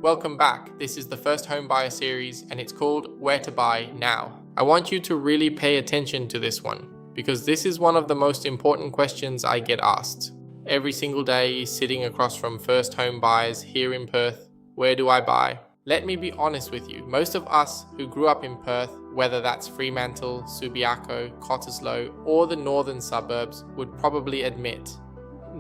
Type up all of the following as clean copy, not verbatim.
welcome back. This is the first home buyer series and it's called Where to Buy Now. I want you to really pay attention to this one because this is one of the most important questions I get asked every single day sitting across from first home buyers here in Perth. Where do I buy? Let me be honest with you. Most of us who grew up in Perth, whether that's Fremantle, Subiaco, Cottesloe or the northern suburbs, would probably admit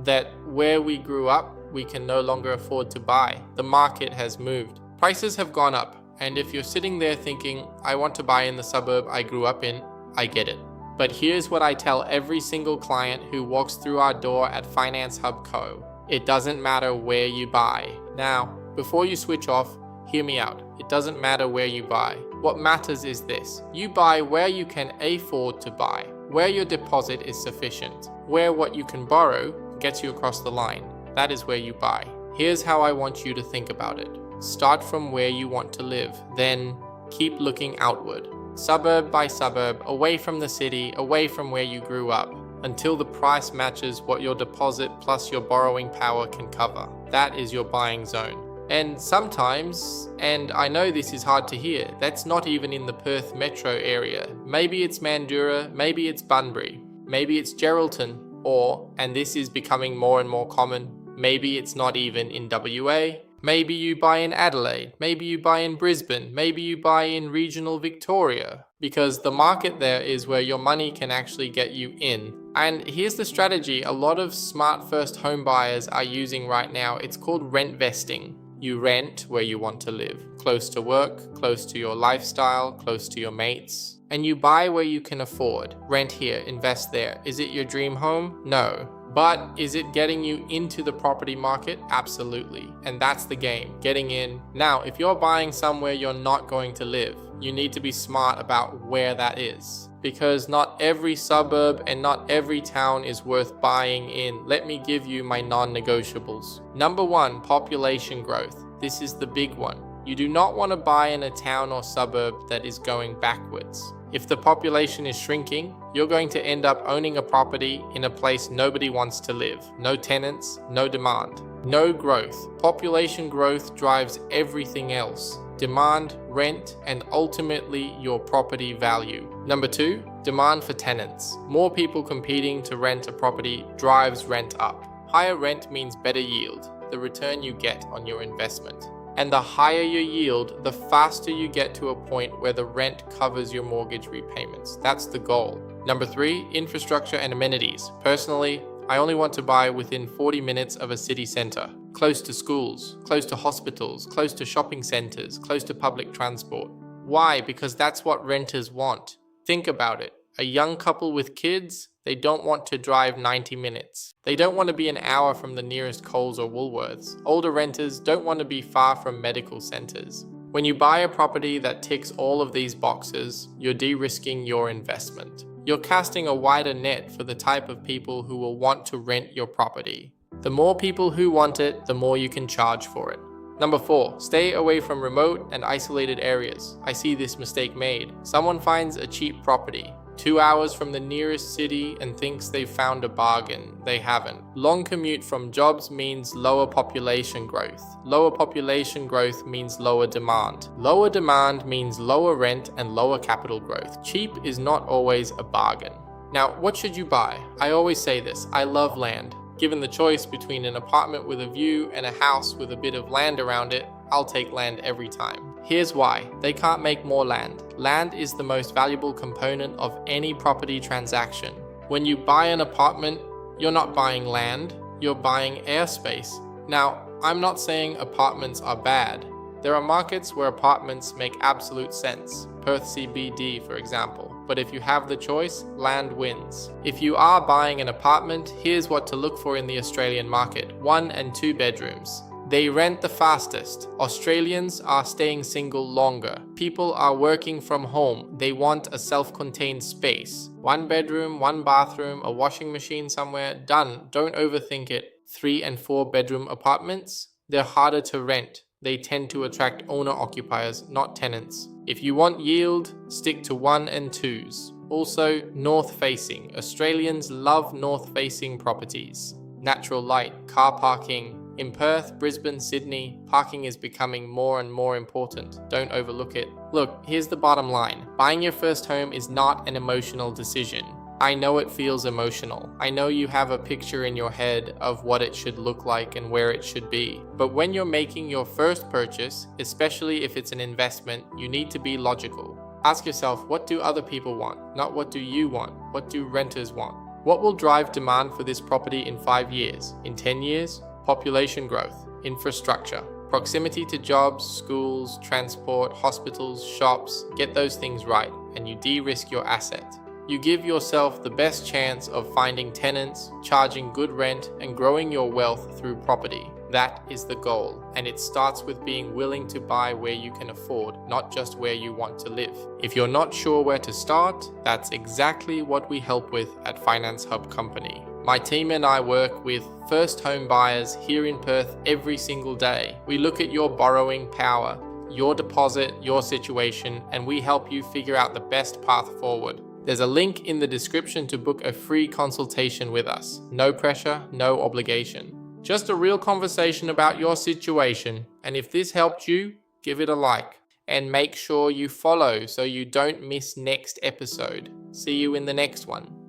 that where we grew up, we can no longer afford to buy. The market has moved. Prices have gone up, and if you're sitting there thinking, I want to buy in the suburb I grew up in, I get it. But here's what I tell every single client who walks through our door at Finance Hub Co. It doesn't matter where you buy. Now, before you switch off, hear me out. It doesn't matter where you buy. What matters is this. You buy where you can afford to buy, where your deposit is sufficient, where what you can borrow gets you across the line. That is where you buy. Here's how I want you to think about it. Start from where you want to live, then keep looking outward. Suburb by suburb, away from the city, away from where you grew up, until the price matches what your deposit plus your borrowing power can cover. That is your buying zone. And sometimes, and I know this is hard to hear, that's not even in the Perth metro area. Maybe it's Mandurah, maybe it's Bunbury, maybe it's Geraldton, or, and this is becoming more and more common, maybe it's not even in WA. Maybe you buy in Adelaide, maybe you buy in Brisbane, maybe you buy in regional Victoria, because the market there is where your money can actually get you in. And here's the strategy a lot of smart first home buyers are using right now. It's called rent vesting. You rent where you want to live, close to work, close to your lifestyle, close to your mates, and you buy where you can afford. Rent here, invest there. Is it your dream home? No. But is it getting you into the property market? Absolutely. And that's the game, getting in. Now, if you're buying somewhere you're not going to live, you need to be smart about where that is. Because not every suburb and not every town is worth buying in. Let me give you my non-negotiables. Number one, population growth. This is the big one. You do not want to buy in a town or suburb that is going backwards. If the population is shrinking, you're going to end up owning a property in a place nobody wants to live. No tenants, no demand, no growth. Population growth drives everything else. Demand, rent, and ultimately your property value. Number two, demand for tenants. More people competing to rent a property drives rent up. Higher rent means better yield, the return you get on your investment. And the higher your yield, the faster you get to a point where the rent covers your mortgage repayments. That's the goal. Number three, infrastructure and amenities. Personally, I only want to buy within 40 minutes of a city centre, close to schools, close to hospitals, close to shopping centres, close to public transport. Why? Because that's what renters want. Think about it. A young couple with kids, they don't want to drive 90 minutes. They don't want to be an hour from the nearest Coles or Woolworths. Older renters don't want to be far from medical centres. When you buy a property that ticks all of these boxes, you're de-risking your investment. You're casting a wider net for the type of people who will want to rent your property. The more people who want it, the more you can charge for it. Number four, stay away from remote and isolated areas. I see this mistake made. Someone finds a cheap property 2 hours from the nearest city and thinks they've found a bargain. They haven't. Long commute from jobs means lower population growth. Lower population growth means lower demand. Lower demand means lower rent and lower capital growth. Cheap is not always a bargain. Now, what should you buy? I always say this, I love land. Given the choice between an apartment with a view and a house with a bit of land around it, I'll take land every time. Here's why. They can't make more land. Land is the most valuable component of any property transaction. When you buy an apartment, you're not buying land, you're buying airspace. Now, I'm not saying apartments are bad. There are markets where apartments make absolute sense. Perth CBD, for example. But if you have the choice, land wins. If you are buying an apartment, here's what to look for in the Australian market. 1 and 2 bedrooms. They rent the fastest. Australians are staying single longer. People are working from home. They want a self-contained space. 1 bedroom, 1 bathroom, a washing machine somewhere, done. Don't overthink it. 3 and 4 bedroom apartments, they're harder to rent. They tend to attract owner-occupiers, not tenants. If you want yield, stick to 1 and 2s. Also, north-facing. Australians love north-facing properties. Natural light, car parking, In Perth, Brisbane, Sydney, parking is becoming more and more important. Don't overlook it. Look, here's the bottom line. Buying your first home is not an emotional decision. I know it feels emotional. I know you have a picture in your head of what it should look like and where it should be. But when you're making your first purchase, especially if it's an investment, you need to be logical. Ask yourself, what do other people want? Not what do you want? What do renters want? What will drive demand for this property in 5 years? In 10 years? Population growth, infrastructure, proximity to jobs, schools, transport, hospitals, shops. Get those things right, and you de-risk your asset. You give yourself the best chance of finding tenants, charging good rent, and growing your wealth through property. That is the goal, and it starts with being willing to buy where you can afford, not just where you want to live. If you're not sure where to start, that's exactly what we help with at Finance Hub Company. My team and I work with first home buyers here in Perth every single day. We look at your borrowing power, your deposit, your situation, and we help you figure out the best path forward. There's a link in the description to book a free consultation with us. No pressure, no obligation. Just a real conversation about your situation, and if this helped you, give it a like. And make sure you follow so you don't miss next episode. See you in the next one.